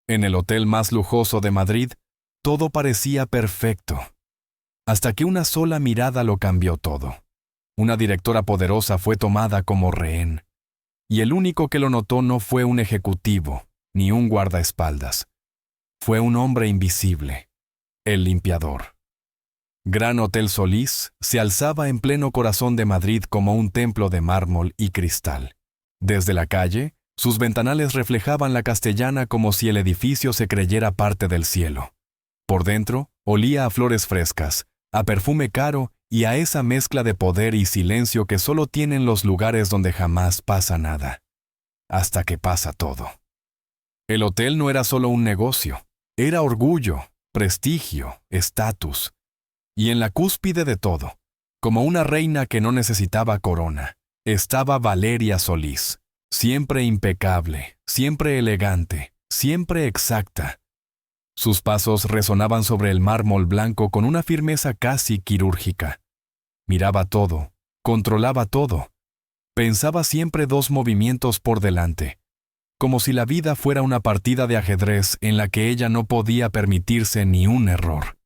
En el hotel más lujoso de Madrid, todo parecía perfecto, hasta que una sola mirada lo cambió todo. Una directora poderosa fue tomada como rehén, y el único que lo notó no fue un ejecutivo, ni un guardaespaldas. Fue un hombre invisible, el limpiador. Gran Hotel Solís se alzaba en pleno corazón de Madrid como un templo de mármol y cristal. Desde la calle, sus ventanales reflejaban la Castellana como si el edificio se creyera parte del cielo. Por dentro, olía a flores frescas, a perfume caro y a esa mezcla de poder y silencio que solo tienen los lugares donde jamás pasa nada. Hasta que pasa todo. El hotel no era solo un negocio, era orgullo, prestigio, estatus. Y en la cúspide de todo, como una reina que no necesitaba corona, estaba Valeria Solís, siempre impecable, siempre elegante, siempre exacta. Sus pasos resonaban sobre el mármol blanco con una firmeza casi quirúrgica. Miraba todo, controlaba todo. Pensaba siempre 2 movimientos por delante, como si la vida fuera una partida de ajedrez en la que ella no podía permitirse ni un error.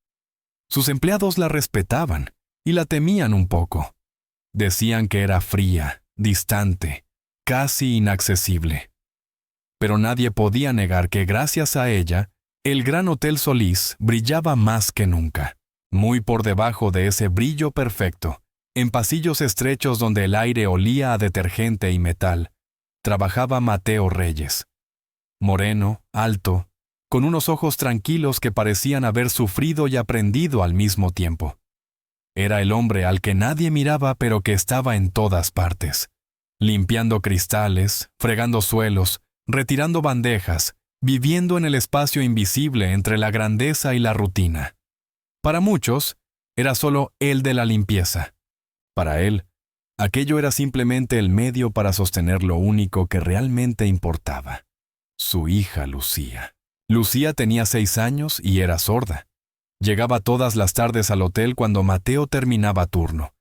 Sus empleados la respetaban y la temían un poco. Decían que era fría, distante, casi inaccesible. Pero nadie podía negar que gracias a ella, el Gran Hotel Solís brillaba más que nunca. Muy por debajo de ese brillo perfecto, en pasillos estrechos donde el aire olía a detergente y metal, trabajaba Mateo Reyes. Moreno, alto, con unos ojos tranquilos que parecían haber sufrido y aprendido al mismo tiempo. Era el hombre al que nadie miraba pero que estaba en todas partes, limpiando cristales, fregando suelos, retirando bandejas, viviendo en el espacio invisible entre la grandeza y la rutina. Para muchos, era solo el de la limpieza. Para él, aquello era simplemente el medio para sostener lo único que realmente importaba: su hija Lucía. Lucía tenía 6 años y era sorda. Llegaba todas las tardes al hotel cuando Mateo terminaba turno,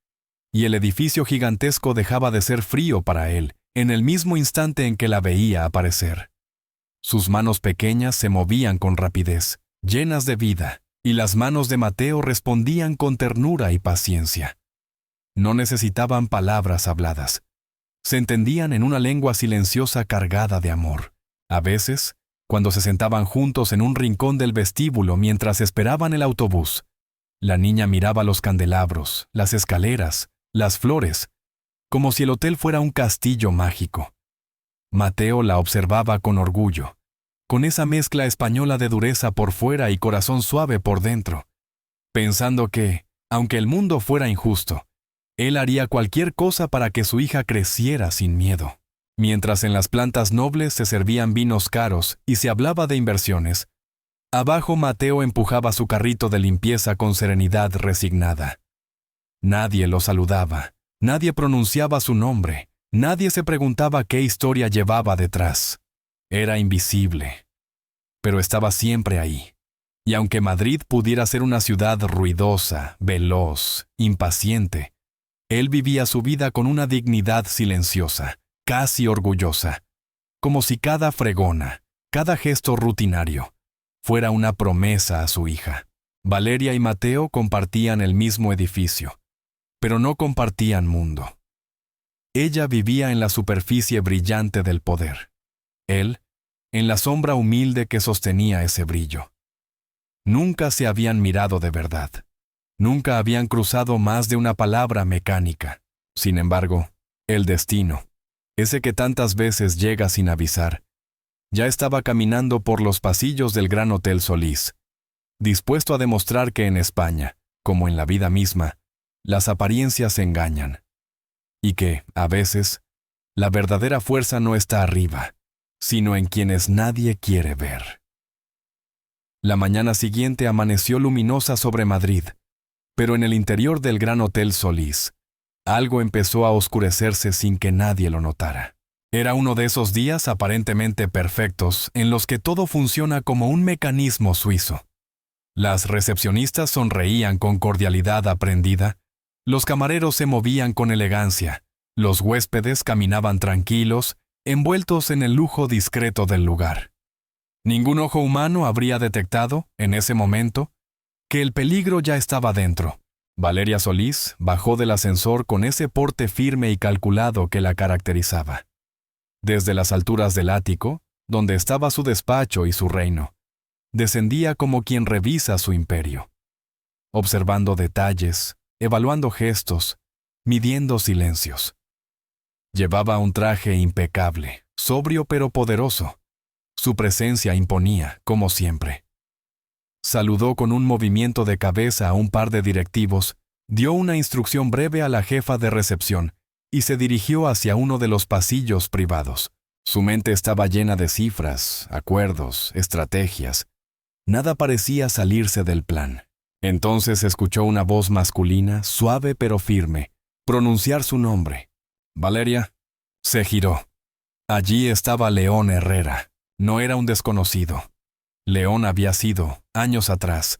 y el edificio gigantesco dejaba de ser frío para él en el mismo instante en que la veía aparecer. Sus manos pequeñas se movían con rapidez, llenas de vida, y las manos de Mateo respondían con ternura y paciencia. No necesitaban palabras habladas. Se entendían en una lengua silenciosa cargada de amor. A veces, cuando se sentaban juntos en un rincón del vestíbulo mientras esperaban el autobús, la niña miraba los candelabros, las escaleras, las flores, como si el hotel fuera un castillo mágico. Mateo la observaba con orgullo, con esa mezcla española de dureza por fuera y corazón suave por dentro, pensando que, aunque el mundo fuera injusto, él haría cualquier cosa para que su hija creciera sin miedo. Mientras en las plantas nobles se servían vinos caros y se hablaba de inversiones, abajo Mateo empujaba su carrito de limpieza con serenidad resignada. Nadie lo saludaba, nadie pronunciaba su nombre, nadie se preguntaba qué historia llevaba detrás. Era invisible, pero estaba siempre ahí. Y aunque Madrid pudiera ser una ciudad ruidosa, veloz, impaciente, él vivía su vida con una dignidad silenciosa, casi orgullosa, como si cada fregona, cada gesto rutinario, fuera una promesa a su hija. Valeria y Mateo compartían el mismo edificio, pero no compartían mundo. Ella vivía en la superficie brillante del poder. Él, en la sombra humilde que sostenía ese brillo. Nunca se habían mirado de verdad. Nunca habían cruzado más de una palabra mecánica. Sin embargo, el destino, ese que tantas veces llega sin avisar, ya estaba caminando por los pasillos del Gran Hotel Solís, dispuesto a demostrar que en España, como en la vida misma, las apariencias engañan, y que, a veces, la verdadera fuerza no está arriba, sino en quienes nadie quiere ver. La mañana siguiente amaneció luminosa sobre Madrid, pero en el interior del Gran Hotel Solís, algo empezó a oscurecerse sin que nadie lo notara. Era uno de esos días aparentemente perfectos en los que todo funciona como un mecanismo suizo. Las recepcionistas sonreían con cordialidad aprendida, los camareros se movían con elegancia, los huéspedes caminaban tranquilos, envueltos en el lujo discreto del lugar. Ningún ojo humano habría detectado, en ese momento, que el peligro ya estaba dentro. Valeria Solís bajó del ascensor con ese porte firme y calculado que la caracterizaba. Desde las alturas del ático, donde estaba su despacho y su reino, descendía como quien revisa su imperio, observando detalles, evaluando gestos, midiendo silencios. Llevaba un traje impecable, sobrio pero poderoso. Su presencia imponía, como siempre. Saludó con un movimiento de cabeza a un par de directivos, dio una instrucción breve a la jefa de recepción y se dirigió hacia uno de los pasillos privados. Su mente estaba llena de cifras, acuerdos, estrategias. Nada parecía salirse del plan. Entonces escuchó una voz masculina, suave pero firme, pronunciar su nombre. «Valeria». Se giró. Allí estaba León Herrera. No era un desconocido. León había sido, años atrás,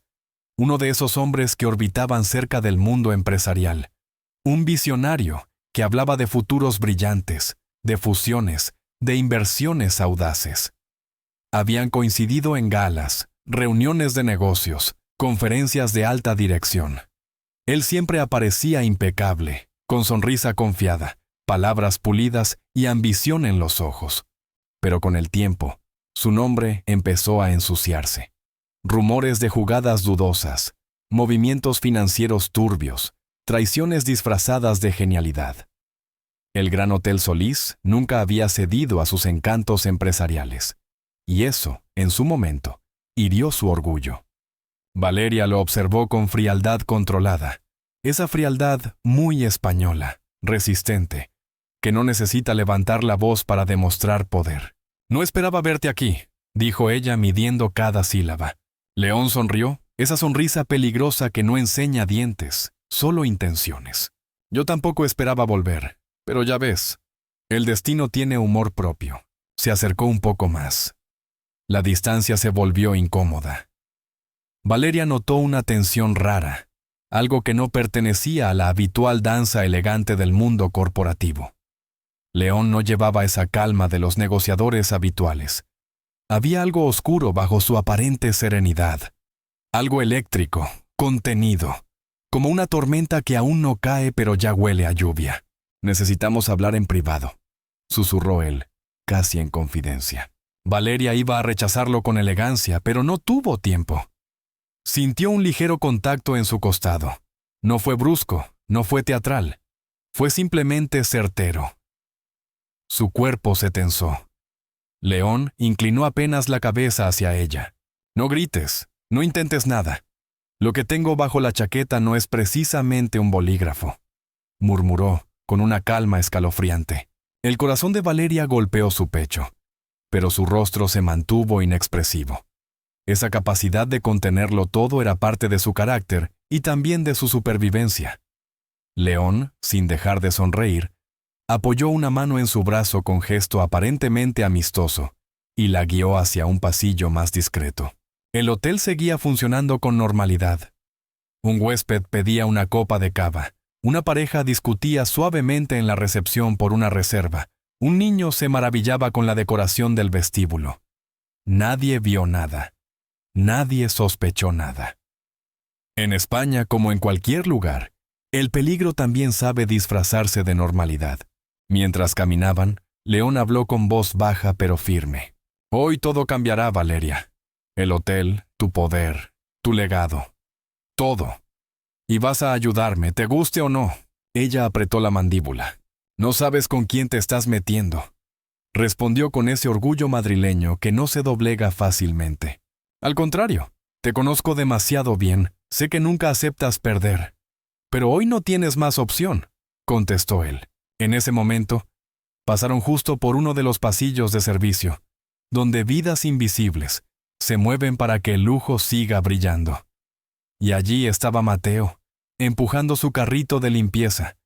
uno de esos hombres que orbitaban cerca del mundo empresarial. Un visionario que hablaba de futuros brillantes, de fusiones, de inversiones audaces. Habían coincidido en galas, reuniones de negocios, conferencias de alta dirección. Él siempre aparecía impecable, con sonrisa confiada, palabras pulidas y ambición en los ojos. Pero con el tiempo, su nombre empezó a ensuciarse. Rumores de jugadas dudosas, movimientos financieros turbios, traiciones disfrazadas de genialidad. El Gran Hotel Solís nunca había cedido a sus encantos empresariales. Y eso, en su momento, hirió su orgullo. Valeria lo observó con frialdad controlada. Esa frialdad muy española, resistente, que no necesita levantar la voz para demostrar poder. «No esperaba verte aquí», dijo ella midiendo cada sílaba. León sonrió, esa sonrisa peligrosa que no enseña dientes, solo intenciones. «Yo tampoco esperaba volver, pero ya ves, el destino tiene humor propio». Se acercó un poco más. La distancia se volvió incómoda. Valeria notó una tensión rara, algo que no pertenecía a la habitual danza elegante del mundo corporativo. León no llevaba esa calma de los negociadores habituales. Había algo oscuro bajo su aparente serenidad. Algo eléctrico, contenido, como una tormenta que aún no cae pero ya huele a lluvia. «Necesitamos hablar en privado», susurró él, casi en confidencia. Valeria iba a rechazarlo con elegancia, pero no tuvo tiempo. Sintió un ligero contacto en su costado. No fue brusco, no fue teatral. Fue simplemente certero. Su cuerpo se tensó. León inclinó apenas la cabeza hacia ella. «No grites, no intentes nada. Lo que tengo bajo la chaqueta no es precisamente un bolígrafo», murmuró, con una calma escalofriante. El corazón de Valeria golpeó su pecho, pero su rostro se mantuvo inexpresivo. Esa capacidad de contenerlo todo era parte de su carácter y también de su supervivencia. León, sin dejar de sonreír, apoyó una mano en su brazo con gesto aparentemente amistoso y la guió hacia un pasillo más discreto. El hotel seguía funcionando con normalidad. Un huésped pedía una copa de cava, una pareja discutía suavemente en la recepción por una reserva, un niño se maravillaba con la decoración del vestíbulo. Nadie vio nada. Nadie sospechó nada. En España, como en cualquier lugar, el peligro también sabe disfrazarse de normalidad. Mientras caminaban, León habló con voz baja pero firme. «Hoy todo cambiará, Valeria. El hotel, tu poder, tu legado. Todo. Y vas a ayudarme, te guste o no». Ella apretó la mandíbula. «No sabes con quién te estás metiendo», respondió con ese orgullo madrileño que no se doblega fácilmente. «Al contrario, te conozco demasiado bien, sé que nunca aceptas perder. Pero hoy no tienes más opción», contestó él. En ese momento, pasaron justo por uno de los pasillos de servicio, donde vidas invisibles se mueven para que el lujo siga brillando. Y allí estaba Mateo, empujando su carrito de limpieza,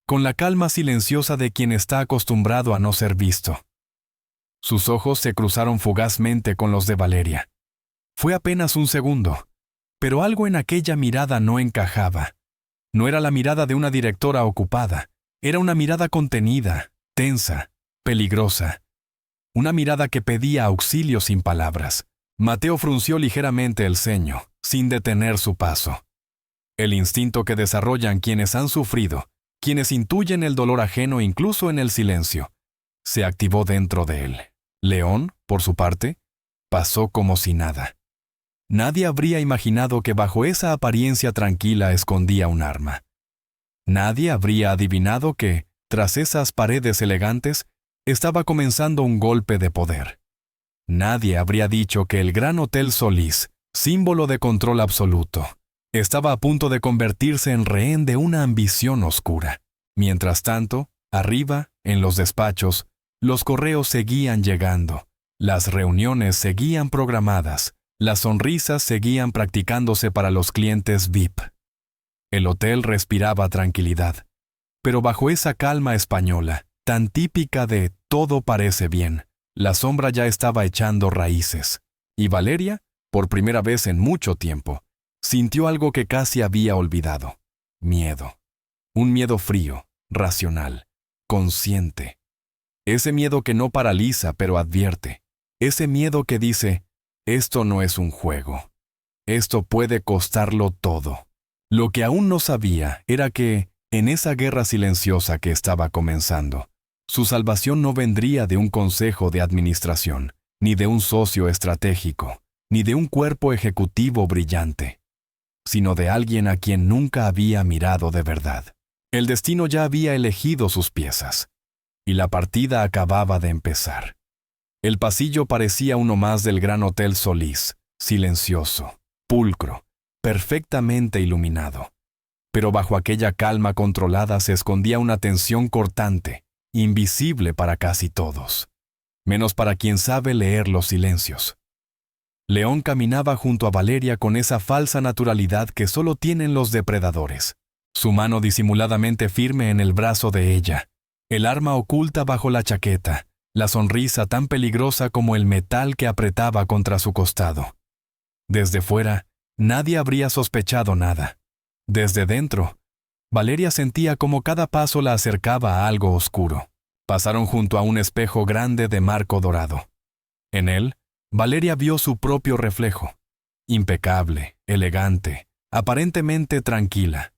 con la calma silenciosa de quien está acostumbrado a no ser visto. Sus ojos se cruzaron fugazmente con los de Valeria. Fue apenas un segundo, pero algo en aquella mirada no encajaba. No era la mirada de una directora ocupada, era una mirada contenida, tensa, peligrosa. Una mirada que pedía auxilio sin palabras. Mateo frunció ligeramente el ceño, sin detener su paso. El instinto que desarrollan quienes han sufrido, quienes intuyen el dolor ajeno incluso en el silencio, se activó dentro de él. León, por su parte, pasó como si nada. Nadie habría imaginado que bajo esa apariencia tranquila escondía un arma. Nadie habría adivinado que, tras esas paredes elegantes, estaba comenzando un golpe de poder. Nadie habría dicho que el Gran Hotel Solís, símbolo de control absoluto, estaba a punto de convertirse en rehén de una ambición oscura. Mientras tanto, arriba, en los despachos, los correos seguían llegando, las reuniones seguían programadas, las sonrisas seguían practicándose para los clientes VIP. El hotel respiraba tranquilidad, pero bajo esa calma española, tan típica de todo parece bien, la sombra ya estaba echando raíces, y Valeria, por primera vez en mucho tiempo, sintió algo que casi había olvidado: miedo. Un miedo frío, racional, consciente. Ese miedo que no paraliza pero advierte. Ese miedo que dice: esto no es un juego. Esto puede costarlo todo. Lo que aún no sabía era que, en esa guerra silenciosa que estaba comenzando, su salvación no vendría de un consejo de administración, ni de un socio estratégico, ni de un cuerpo ejecutivo brillante, sino de alguien a quien nunca había mirado de verdad. El destino ya había elegido sus piezas, y la partida acababa de empezar. El pasillo parecía uno más del Gran Hotel Solís, silencioso, pulcro, perfectamente iluminado. Pero bajo aquella calma controlada se escondía una tensión cortante, invisible para casi todos, menos para quien sabe leer los silencios. León caminaba junto a Valeria con esa falsa naturalidad que solo tienen los depredadores, su mano disimuladamente firme en el brazo de ella, el arma oculta bajo la chaqueta, la sonrisa tan peligrosa como el metal que apretaba contra su costado. Desde fuera, nadie habría sospechado nada. Desde dentro, Valeria sentía como cada paso la acercaba a algo oscuro. Pasaron junto a un espejo grande de marco dorado. En él, Valeria vio su propio reflejo, impecable, elegante, aparentemente tranquila.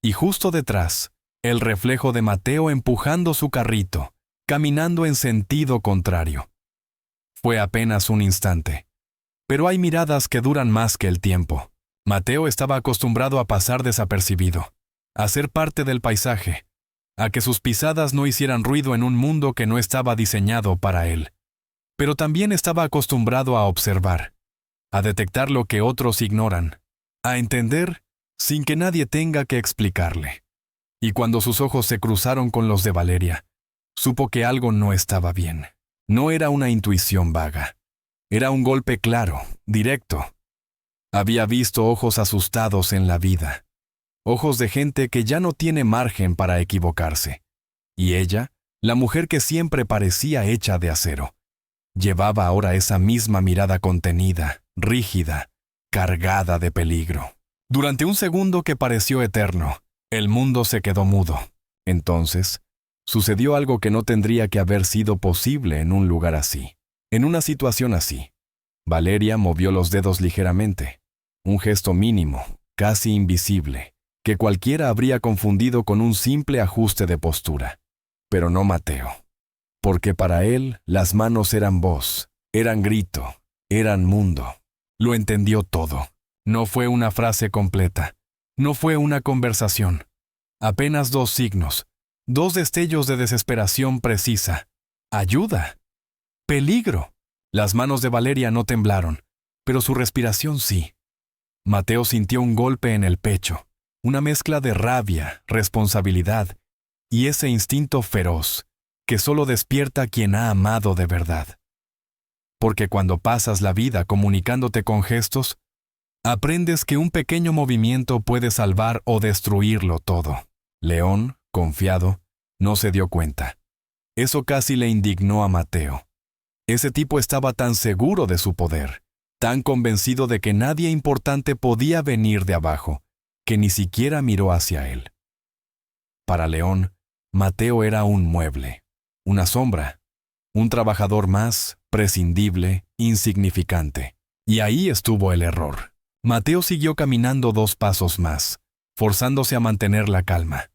Y justo detrás, el reflejo de Mateo empujando su carrito, caminando en sentido contrario. Fue apenas un instante. Pero hay miradas que duran más que el tiempo. Mateo estaba acostumbrado a pasar desapercibido, a ser parte del paisaje, a que sus pisadas no hicieran ruido en un mundo que no estaba diseñado para él. Pero también estaba acostumbrado a observar, a detectar lo que otros ignoran, a entender sin que nadie tenga que explicarle. Y cuando sus ojos se cruzaron con los de Valeria, supo que algo no estaba bien. No era una intuición vaga. Era un golpe claro, directo. Había visto ojos asustados en la vida. Ojos de gente que ya no tiene margen para equivocarse. Y ella, la mujer que siempre parecía hecha de acero, llevaba ahora esa misma mirada contenida, rígida, cargada de peligro. Durante un segundo que pareció eterno, el mundo se quedó mudo. Entonces, sucedió algo que no tendría que haber sido posible en un lugar así, en una situación así. Valeria movió los dedos ligeramente, un gesto mínimo, casi invisible, que cualquiera habría confundido con un simple ajuste de postura. Pero no Mateo. Porque para él las manos eran voz, eran grito, eran mundo. Lo entendió todo. No fue una frase completa. No fue una conversación. Apenas dos signos, dos destellos de desesperación precisa. ¡Ayuda! ¡Peligro! Las manos de Valeria no temblaron, pero su respiración sí. Mateo sintió un golpe en el pecho, una mezcla de rabia, responsabilidad y ese instinto feroz que solo despierta a quien ha amado de verdad. Porque cuando pasas la vida comunicándote con gestos, aprendes que un pequeño movimiento puede salvar o destruirlo todo. León, confiado, no se dio cuenta. Eso casi le indignó a Mateo. Ese tipo estaba tan seguro de su poder, tan convencido de que nadie importante podía venir de abajo, que ni siquiera miró hacia él. Para León, Mateo era un mueble, una sombra, un trabajador más, prescindible, insignificante. Y ahí estuvo el error. Mateo siguió caminando 2 pasos más, forzándose a mantener la calma.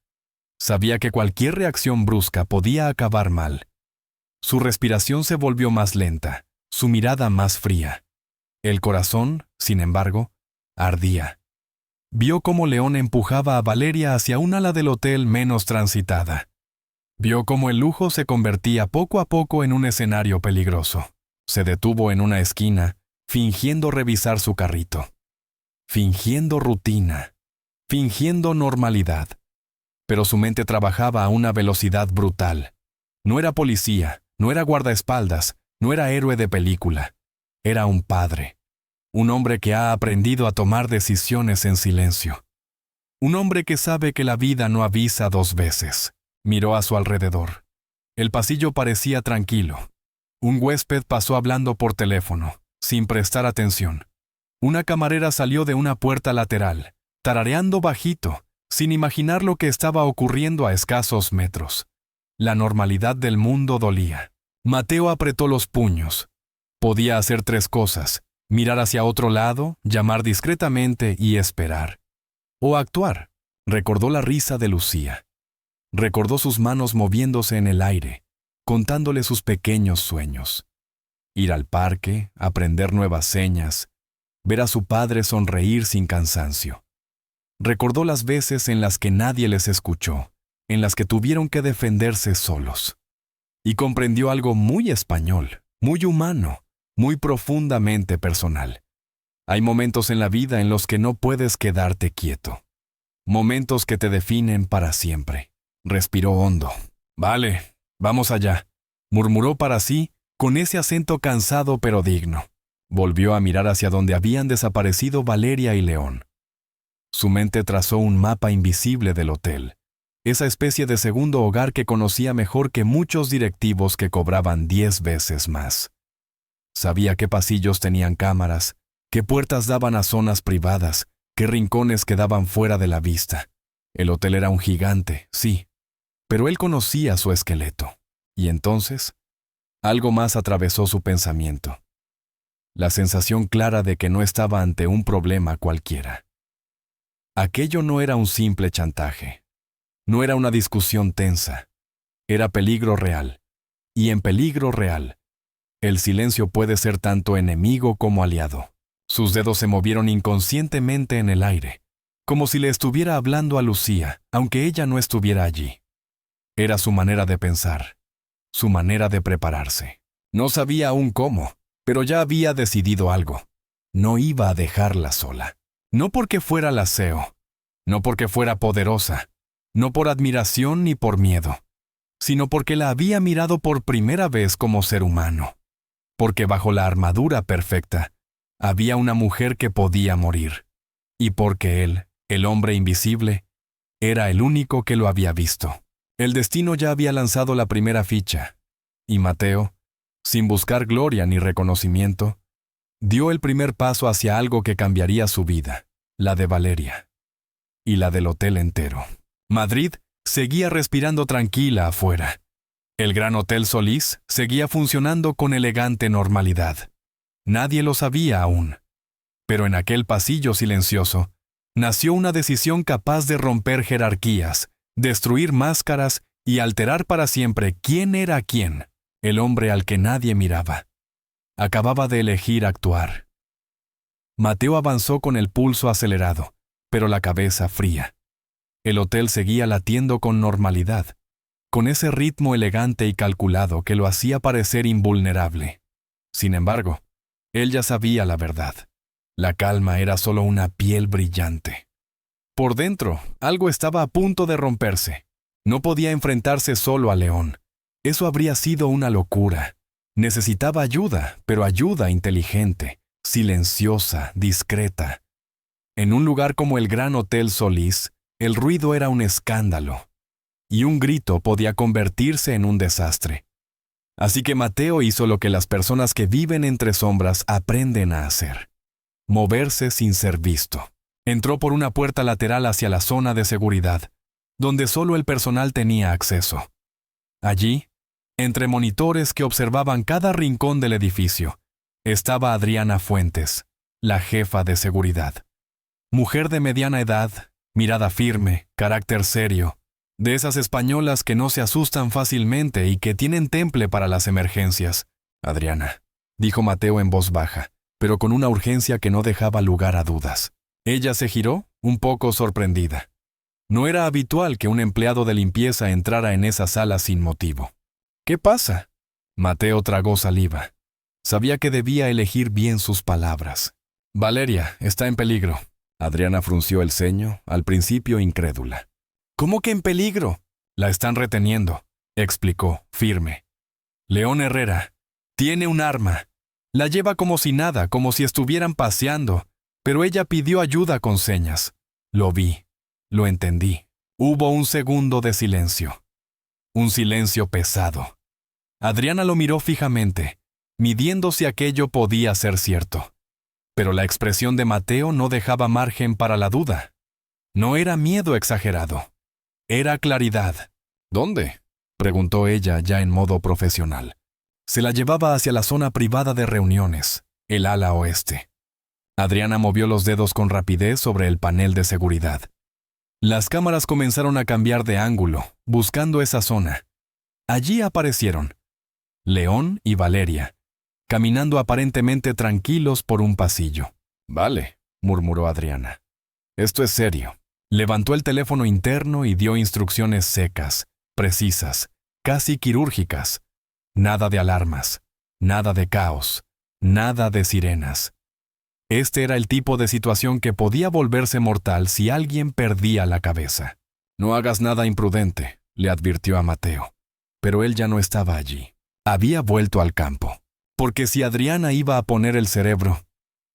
Sabía que cualquier reacción brusca podía acabar mal. Su respiración se volvió más lenta, su mirada más fría. El corazón, sin embargo, ardía. Vio cómo León empujaba a Valeria hacia un ala del hotel menos transitada. Vio cómo el lujo se convertía poco a poco en un escenario peligroso. Se detuvo en una esquina, fingiendo revisar su carrito. Fingiendo rutina. Fingiendo normalidad. Pero su mente trabajaba a una velocidad brutal. No era policía, no era guardaespaldas, no era héroe de película. Era un padre. Un hombre que ha aprendido a tomar decisiones en silencio. Un hombre que sabe que la vida no avisa 2 veces. Miró a su alrededor. El pasillo parecía tranquilo. Un huésped pasó hablando por teléfono, sin prestar atención. Una camarera salió de una puerta lateral, tarareando bajito, sin imaginar lo que estaba ocurriendo a escasos metros. La normalidad del mundo dolía. Mateo apretó los puños. Podía hacer 3 cosas: mirar hacia otro lado, llamar discretamente y esperar. O actuar. Recordó la risa de Lucía. Recordó sus manos moviéndose en el aire, contándole sus pequeños sueños. Ir al parque, aprender nuevas señas, ver a su padre sonreír sin cansancio. Recordó las veces en las que nadie les escuchó, en las que tuvieron que defenderse solos. Y comprendió algo muy español, muy humano, muy profundamente personal. Hay momentos en la vida en los que no puedes quedarte quieto. Momentos que te definen para siempre. Respiró hondo. «Vale, vamos allá», murmuró para sí, con ese acento cansado pero digno. Volvió a mirar hacia donde habían desaparecido Valeria y León. Su mente trazó un mapa invisible del hotel, esa especie de segundo hogar que conocía mejor que muchos directivos que cobraban 10 veces más. Sabía qué pasillos tenían cámaras, qué puertas daban a zonas privadas, qué rincones quedaban fuera de la vista. El hotel era un gigante, sí, pero él conocía su esqueleto. Y entonces, algo más atravesó su pensamiento. La sensación clara de que no estaba ante un problema cualquiera. Aquello no era un simple chantaje. No era una discusión tensa. Era peligro real. Y en peligro real, el silencio puede ser tanto enemigo como aliado. Sus dedos se movieron inconscientemente en el aire, como si le estuviera hablando a Lucía, aunque ella no estuviera allí. Era su manera de pensar, su manera de prepararse. No sabía aún cómo, pero ya había decidido algo. No iba a dejarla sola. No porque fuera la CEO, no porque fuera poderosa, no por admiración ni por miedo, sino porque la había mirado por primera vez como ser humano. Porque bajo la armadura perfecta, había una mujer que podía morir. Y porque él, el hombre invisible, era el único que lo había visto. El destino ya había lanzado la primera ficha, y Mateo, sin buscar gloria ni reconocimiento, dio el primer paso hacia algo que cambiaría su vida, la de Valeria, y la del hotel entero. Madrid seguía respirando tranquila afuera. El Gran Hotel Solís seguía funcionando con elegante normalidad. Nadie lo sabía aún. Pero en aquel pasillo silencioso, nació una decisión capaz de romper jerarquías, destruir máscaras y alterar para siempre quién era quién, el hombre al que nadie miraba. Acababa de elegir actuar. Mateo avanzó con el pulso acelerado, pero la cabeza fría. El hotel seguía latiendo con normalidad, con ese ritmo elegante y calculado que lo hacía parecer invulnerable. Sin embargo, él ya sabía la verdad. La calma era solo una piel brillante. Por dentro, algo estaba a punto de romperse. No podía enfrentarse solo a León. Eso habría sido una locura. Necesitaba ayuda, pero ayuda inteligente, silenciosa, discreta. En un lugar como el Gran Hotel Solís, el ruido era un escándalo, y un grito podía convertirse en un desastre. Así que Mateo hizo lo que las personas que viven entre sombras aprenden a hacer: moverse sin ser visto. Entró por una puerta lateral hacia la zona de seguridad, donde solo el personal tenía acceso. Allí, entre monitores que observaban cada rincón del edificio, estaba Adriana Fuentes, la jefa de seguridad. Mujer de mediana edad, mirada firme, carácter serio, de esas españolas que no se asustan fácilmente y que tienen temple para las emergencias. Adriana, dijo Mateo en voz baja, pero con una urgencia que no dejaba lugar a dudas. Ella se giró, un poco sorprendida. No era habitual que un empleado de limpieza entrara en esa sala sin motivo. ¿Qué pasa? Mateo tragó saliva. Sabía que debía elegir bien sus palabras. Valeria, está en peligro. Adriana frunció el ceño, al principio incrédula. ¿Cómo que en peligro? La están reteniendo, explicó, firme. León Herrera tiene un arma. La lleva como si nada, como si estuvieran paseando, pero ella pidió ayuda con señas. Lo vi, lo entendí. Hubo un segundo de silencio. Un silencio pesado. Adriana lo miró fijamente, midiendo si aquello podía ser cierto. Pero la expresión de Mateo no dejaba margen para la duda. No era miedo exagerado. Era claridad. ¿Dónde? Preguntó ella ya en modo profesional. Se la llevaba hacia la zona privada de reuniones, el ala oeste. Adriana movió los dedos con rapidez sobre el panel de seguridad. Las cámaras comenzaron a cambiar de ángulo, buscando esa zona. Allí aparecieron León y Valeria, caminando aparentemente tranquilos por un pasillo. Vale, murmuró Adriana. Esto es serio. Levantó el teléfono interno y dio instrucciones secas, precisas, casi quirúrgicas. Nada de alarmas, nada de caos, nada de sirenas. Este era el tipo de situación que podía volverse mortal si alguien perdía la cabeza. No hagas nada imprudente, le advirtió a Mateo. Pero él ya no estaba allí. Había vuelto al campo. Porque si Adriana iba a poner el cerebro,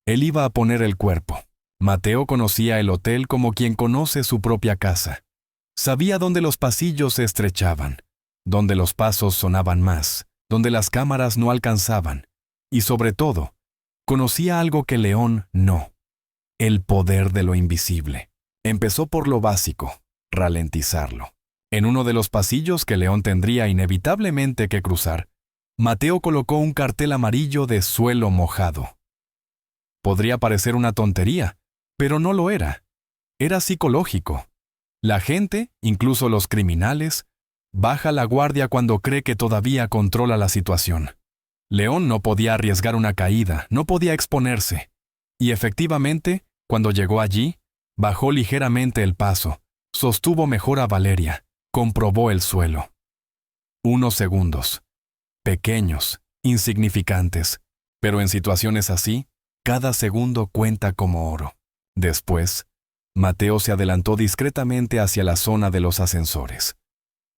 él iba a poner el cuerpo. Mateo conocía el hotel como quien conoce su propia casa. Sabía dónde los pasillos se estrechaban, dónde los pasos sonaban más, donde las cámaras no alcanzaban, y sobre todo, conocía algo que León no: el poder de lo invisible. Empezó por lo básico, ralentizarlo. En uno de los pasillos que León tendría inevitablemente que cruzar, Mateo colocó un cartel amarillo de suelo mojado. Podría parecer una tontería, pero no lo era. Era psicológico. La gente, incluso los criminales, baja la guardia cuando cree que todavía controla la situación. León no podía arriesgar una caída, no podía exponerse. Y efectivamente, cuando llegó allí, bajó ligeramente el paso, sostuvo mejor a Valeria, comprobó el suelo. Unos segundos. Pequeños, insignificantes, pero en situaciones así, cada segundo cuenta como oro. Después, Mateo se adelantó discretamente hacia la zona de los ascensores.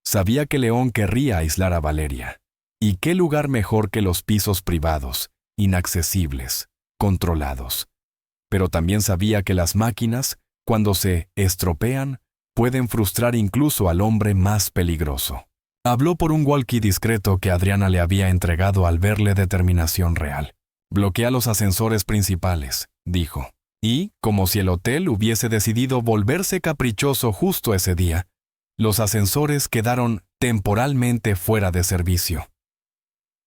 Sabía que León querría aislar a Valeria. ¿Y qué lugar mejor que los pisos privados, inaccesibles, controlados? Pero también sabía que las máquinas, cuando se estropean, pueden frustrar incluso al hombre más peligroso. Habló por un walkie discreto que Adriana le había entregado al verle determinación real. Bloquea los ascensores principales, dijo. Y, como si el hotel hubiese decidido volverse caprichoso justo ese día, los ascensores quedaron temporalmente fuera de servicio.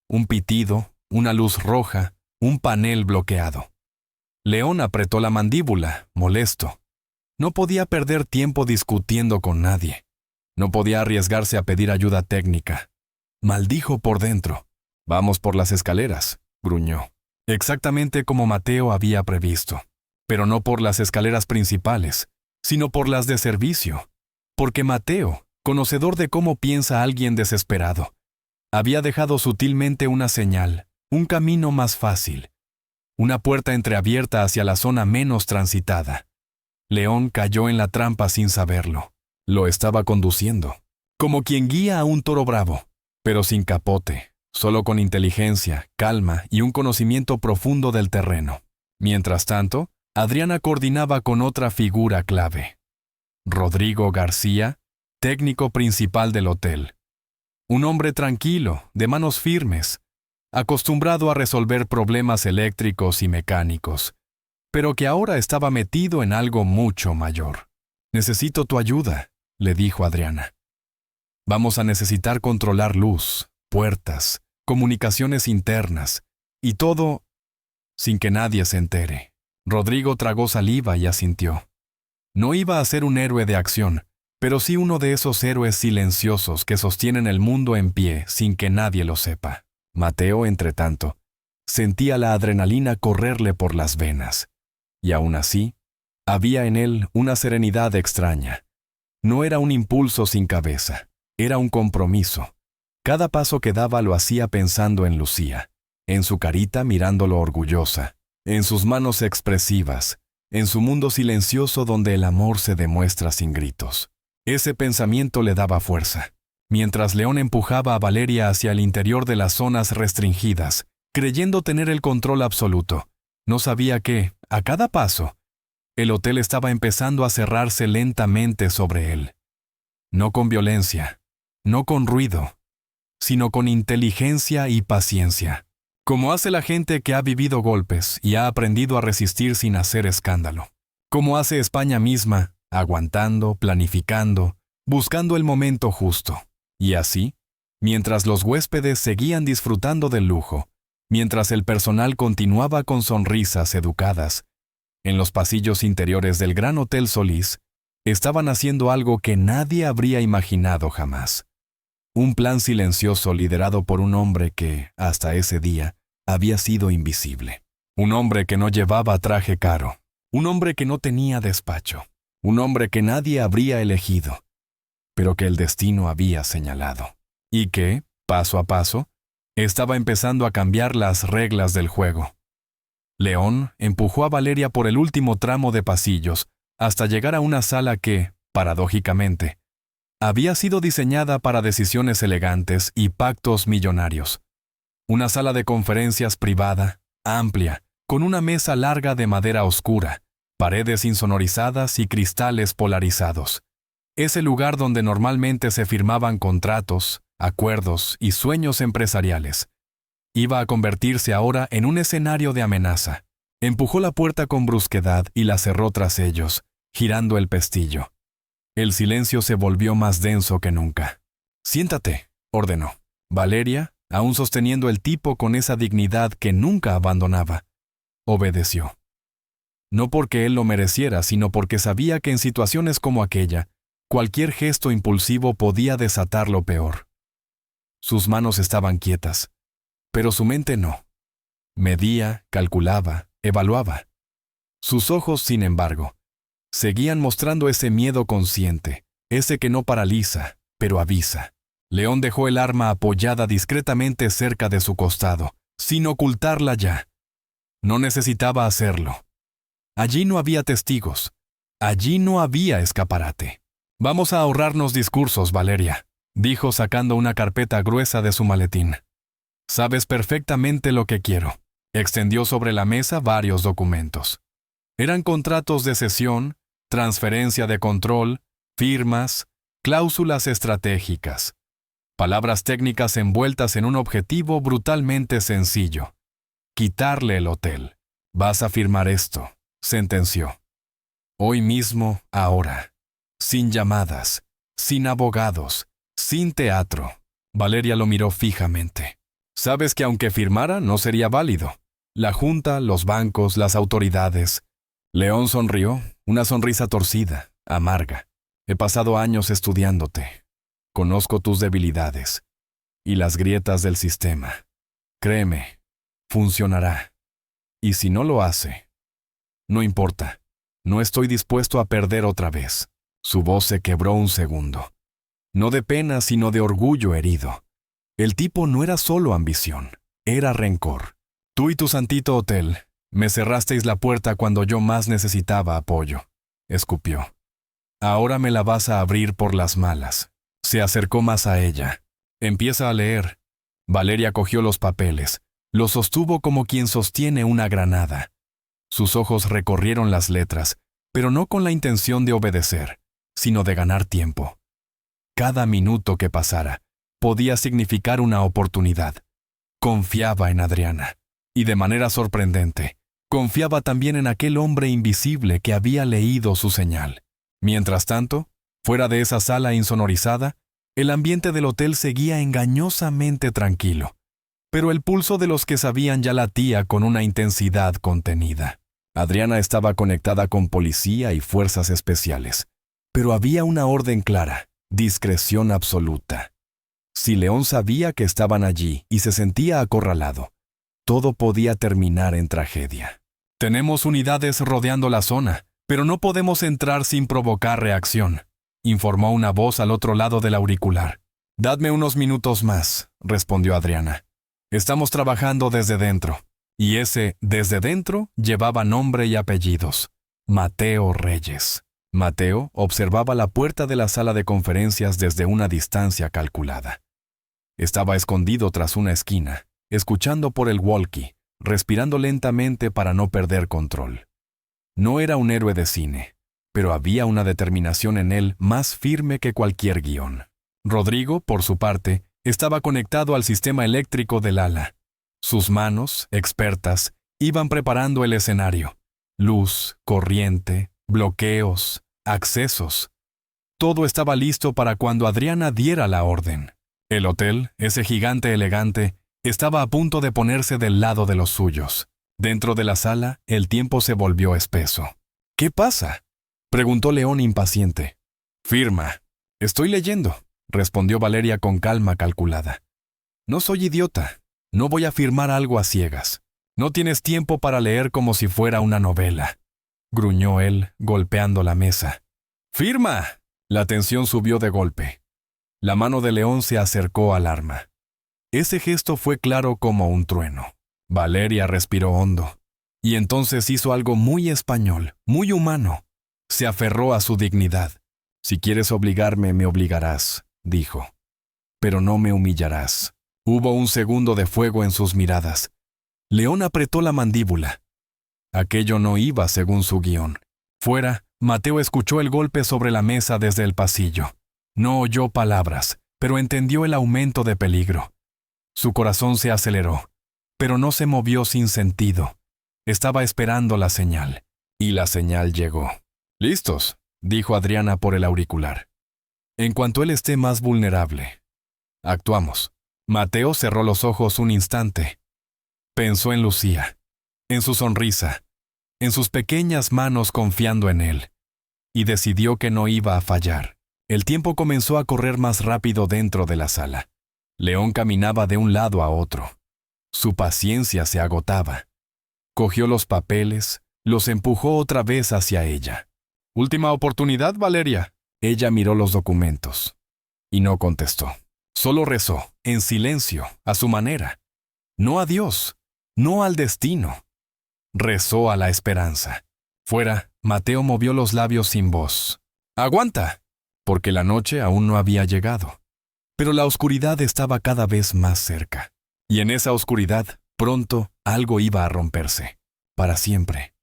Un pitido, una luz roja, un panel bloqueado. León apretó la mandíbula, molesto. No podía perder tiempo discutiendo con nadie. No podía arriesgarse a pedir ayuda técnica. Maldijo por dentro. Vamos por las escaleras, gruñó. Exactamente como Mateo había previsto. Pero no por las escaleras principales, sino por las de servicio. Porque Mateo, conocedor de cómo piensa alguien desesperado, había dejado sutilmente una señal, un camino más fácil, una puerta entreabierta hacia la zona menos transitada. León cayó en la trampa sin saberlo. Lo estaba conduciendo, como quien guía a un toro bravo, pero sin capote, solo con inteligencia, calma y un conocimiento profundo del terreno. Mientras tanto, Adriana coordinaba con otra figura clave. Rodrigo García, técnico principal del hotel. Un hombre tranquilo, de manos firmes, acostumbrado a resolver problemas eléctricos y mecánicos, pero que ahora estaba metido en algo mucho mayor. Necesito tu ayuda, le dijo Adriana. Vamos a necesitar controlar luz, puertas, comunicaciones internas, y todo sin que nadie se entere. Rodrigo tragó saliva y asintió. No iba a ser un héroe de acción, pero sí uno de esos héroes silenciosos que sostienen el mundo en pie sin que nadie lo sepa. Mateo, entretanto, sentía la adrenalina correrle por las venas. Y aún así, había en él una serenidad extraña. No era un impulso sin cabeza, era un compromiso. Cada paso que daba lo hacía pensando en Lucía, en su carita mirándolo orgullosa, en sus manos expresivas, en su mundo silencioso donde el amor se demuestra sin gritos. Ese pensamiento le daba fuerza. Mientras León empujaba a Valeria hacia el interior de las zonas restringidas, creyendo tener el control absoluto, no sabía que, a cada paso, el hotel estaba empezando a cerrarse lentamente sobre él. No con violencia, no con ruido, sino con inteligencia y paciencia, como hace la gente que ha vivido golpes y ha aprendido a resistir sin hacer escándalo. Como hace España misma, aguantando, planificando, buscando el momento justo. Y así, mientras los huéspedes seguían disfrutando del lujo, mientras el personal continuaba con sonrisas educadas, en los pasillos interiores del Gran Hotel Solís, estaban haciendo algo que nadie habría imaginado jamás. Un plan silencioso liderado por un hombre que, hasta ese día, había sido invisible. Un hombre que no llevaba traje caro. Un hombre que no tenía despacho. Un hombre que nadie habría elegido, pero que el destino había señalado. Y que, paso a paso, estaba empezando a cambiar las reglas del juego. León empujó a Valeria por el último tramo de pasillos hasta llegar a una sala que, paradójicamente, había sido diseñada para decisiones elegantes y pactos millonarios. Una sala de conferencias privada, amplia, con una mesa larga de madera oscura, paredes insonorizadas y cristales polarizados. Ese lugar donde normalmente se firmaban contratos, acuerdos y sueños empresariales. Iba a convertirse ahora en un escenario de amenaza. Empujó la puerta con brusquedad y la cerró tras ellos, girando el pestillo. El silencio se volvió más denso que nunca. «Siéntate», ordenó. Valeria, aún sosteniendo el tipo con esa dignidad que nunca abandonaba, obedeció. No porque él lo mereciera, sino porque sabía que en situaciones como aquella, cualquier gesto impulsivo podía desatar lo peor. Sus manos estaban quietas, pero su mente no. Medía, calculaba, evaluaba. Sus ojos, sin embargo, seguían mostrando ese miedo consciente, ese que no paraliza, pero avisa. León dejó el arma apoyada discretamente cerca de su costado, sin ocultarla ya. No necesitaba hacerlo. Allí no había testigos. Allí no había escaparate. «Vamos a ahorrarnos discursos, Valeria», dijo sacando una carpeta gruesa de su maletín. «Sabes perfectamente lo que quiero». Extendió sobre la mesa varios documentos. Eran contratos de cesión, transferencia de control, firmas, cláusulas estratégicas. Palabras técnicas envueltas en un objetivo brutalmente sencillo: quitarle el hotel. «Vas a firmar esto», sentenció. «Hoy mismo, ahora. Sin llamadas, sin abogados, sin teatro». Valeria lo miró fijamente. «Sabes que aunque firmara, no sería válido. La Junta, los bancos, las autoridades». León sonrió, una sonrisa torcida, amarga. «He pasado años estudiándote. Conozco tus debilidades y las grietas del sistema. Créeme, funcionará. Y si no lo hace, no importa. No estoy dispuesto a perder otra vez». Su voz se quebró un segundo. No de pena, sino de orgullo herido. El tipo no era solo ambición, era rencor. «Tú y tu santito hotel me cerrasteis la puerta cuando yo más necesitaba apoyo», escupió. «Ahora me la vas a abrir por las malas». Se acercó más a ella. «Empieza a leer». Valeria cogió los papeles, los sostuvo como quien sostiene una granada. Sus ojos recorrieron las letras, pero no con la intención de obedecer, sino de ganar tiempo. Cada minuto que pasara podía significar una oportunidad. Confiaba en Adriana, y de manera sorprendente, confiaba también en aquel hombre invisible que había leído su señal. Mientras tanto, fuera de esa sala insonorizada, el ambiente del hotel seguía engañosamente tranquilo. pero el pulso de los que sabían ya latía con una intensidad contenida. Adriana estaba conectada con policía y fuerzas especiales, pero había una orden clara, discreción absoluta. Si León sabía que estaban allí y se sentía acorralado, todo podía terminar en tragedia. «Tenemos unidades rodeando la zona, pero no podemos entrar sin provocar reacción», informó una voz al otro lado del auricular. «Dadme unos minutos más», respondió Adriana. «Estamos trabajando desde dentro». Y ese «desde dentro» llevaba nombre y apellidos: Mateo Reyes. Mateo observaba la puerta de la sala de conferencias desde una distancia calculada. Estaba escondido tras una esquina, escuchando por el walkie, respirando lentamente para no perder control. No era un héroe de cine, pero había una determinación en él más firme que cualquier guión. Rodrigo, por su parte, estaba conectado al sistema eléctrico del ala. Sus manos, expertas, iban preparando el escenario. Luz, corriente, bloqueos, accesos. Todo estaba listo para cuando Adriana diera la orden. El hotel, ese gigante elegante, estaba a punto de ponerse del lado de los suyos. Dentro de la sala, el tiempo se volvió espeso. «¿Qué pasa?», preguntó León impaciente. «Firma». «Estoy leyendo», respondió Valeria con calma calculada. «No soy idiota. No voy a firmar algo a ciegas. No tienes tiempo para leer como si fuera una novela», gruñó él, golpeando la mesa. «¡Firma!». La tensión subió de golpe. La mano de León se acercó al arma. Ese gesto fue claro como un trueno. Valeria respiró hondo. Y entonces hizo algo muy español, muy humano. Se aferró a su dignidad. «Si quieres obligarme, me obligarás», dijo. «Pero no me humillarás». Hubo un segundo de fuego en sus miradas. León apretó la mandíbula. Aquello no iba según su guión. Fuera, Mateo escuchó el golpe sobre la mesa desde el pasillo. No oyó palabras, pero entendió el aumento de peligro. Su corazón se aceleró, pero no se movió sin sentido. Estaba esperando la señal, y la señal llegó. «Listos», dijo Adriana por el auricular. «En cuanto él esté más vulnerable, actuamos». Mateo cerró los ojos un instante. Pensó en Lucía, en su sonrisa, en sus pequeñas manos confiando en él, y decidió que no iba a fallar. El tiempo comenzó a correr más rápido dentro de la sala. León caminaba de un lado a otro. Su paciencia se agotaba. Cogió los papeles, los empujó otra vez hacia ella. «Última oportunidad, Valeria». Ella miró los documentos y no contestó. Solo rezó, en silencio, a su manera. No a Dios, no al destino. Rezó a la esperanza. Fuera, Mateo movió los labios sin voz. «¡Aguanta!», porque la noche aún no había llegado. Pero la oscuridad estaba cada vez más cerca. Y en esa oscuridad, pronto, algo iba a romperse. Para siempre.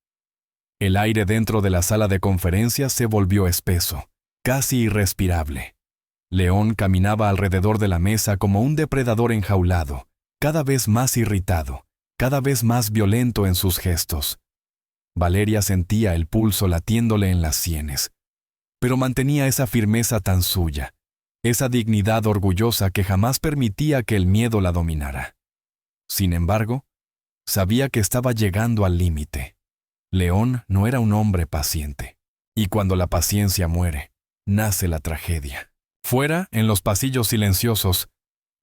El aire dentro de la sala de conferencias se volvió espeso, casi irrespirable. León caminaba alrededor de la mesa como un depredador enjaulado, cada vez más irritado, cada vez más violento en sus gestos. Valeria sentía el pulso latiéndole en las sienes, pero mantenía esa firmeza tan suya, esa dignidad orgullosa que jamás permitía que el miedo la dominara. Sin embargo, sabía que estaba llegando al límite. León no era un hombre paciente, y cuando la paciencia muere, nace la tragedia. Fuera, en los pasillos silenciosos,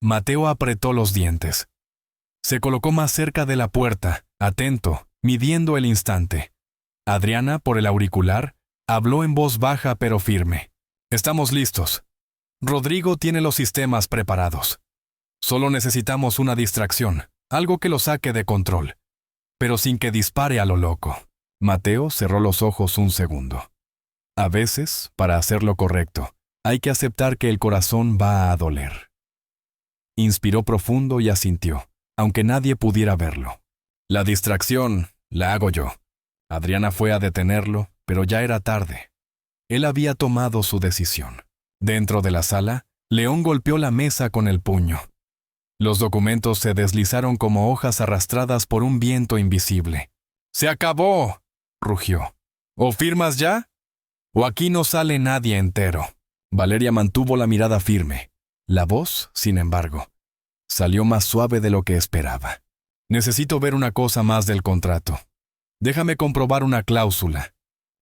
Mateo apretó los dientes. Se colocó más cerca de la puerta, atento, midiendo el instante. Adriana, por el auricular, habló en voz baja pero firme. «Estamos listos. Rodrigo tiene los sistemas preparados. Solo necesitamos una distracción, algo que lo saque de control, pero sin que dispare a lo loco». Mateo cerró los ojos un segundo. A veces, para hacer lo correcto, hay que aceptar que el corazón va a doler. Inspiró profundo y asintió, aunque nadie pudiera verlo. «La distracción la hago yo». Adriana fue a detenerlo, pero ya era tarde. Él había tomado su decisión. Dentro de la sala, León golpeó la mesa con el puño. Los documentos se deslizaron como hojas arrastradas por un viento invisible. «¡Se acabó!», rugió. «O firmas ya, o aquí no sale nadie entero». Valeria mantuvo la mirada firme. La voz, sin embargo, Salió más suave de lo que esperaba. Necesito ver una cosa más del contrato. Déjame comprobar una cláusula.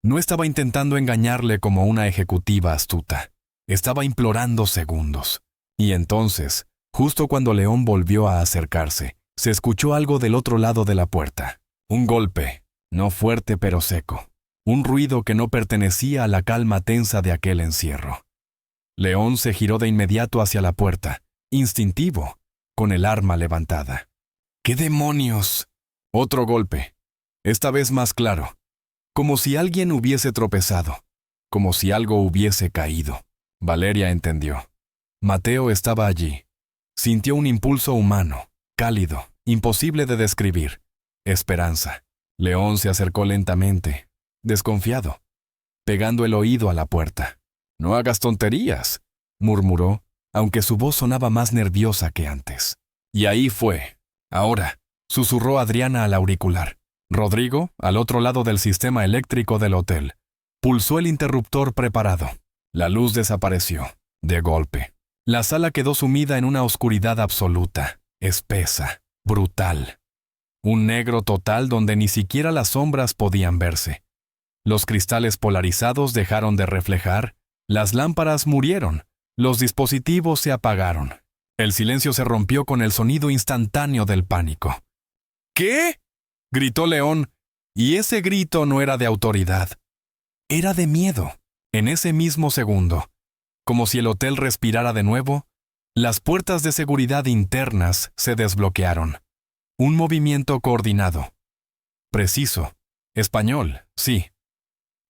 No estaba intentando engañarle como una ejecutiva astuta. Estaba implorando segundos. Y entonces, justo cuando León volvió a acercarse, se escuchó algo del otro lado de la puerta. Un golpe, no fuerte pero seco. Un ruido que no pertenecía a la calma tensa de aquel encierro. León se giró de inmediato hacia la puerta, instintivo, con el arma levantada. ¡Qué demonios! Otro golpe, esta vez más claro, como si alguien hubiese tropezado, como si algo hubiese caído. Valeria entendió. Mateo estaba allí. Sintió un impulso humano, cálido, imposible de describir. Esperanza. León se acercó lentamente, desconfiado, pegando el oído a la puerta. «No hagas tonterías», murmuró, aunque su voz sonaba más nerviosa que antes. Y ahí fue. Ahora, susurró Adriana al auricular. Rodrigo, al otro lado del sistema eléctrico del hotel, pulsó el interruptor preparado. La luz desapareció, de golpe. La sala quedó sumida en una oscuridad absoluta, espesa, brutal. Un negro total donde ni siquiera las sombras podían verse. Los cristales polarizados dejaron de reflejar, las lámparas murieron, los dispositivos se apagaron. El silencio se rompió con el sonido instantáneo del pánico. ¿Qué?, gritó León, y ese grito no era de autoridad. Era de miedo. En ese mismo segundo, como si el hotel respirara de nuevo, las puertas de seguridad internas se desbloquearon. Un movimiento coordinado. Preciso. Español, sí.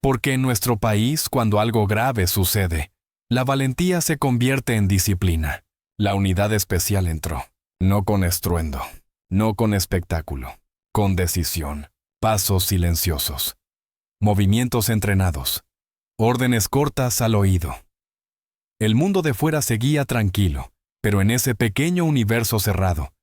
Porque en nuestro país, cuando algo grave sucede, la valentía se convierte en disciplina. La unidad especial entró. No con estruendo, no con espectáculo, con decisión. Pasos silenciosos. Movimientos entrenados. Órdenes cortas al oído. El mundo de fuera seguía tranquilo, pero en ese pequeño universo cerrado,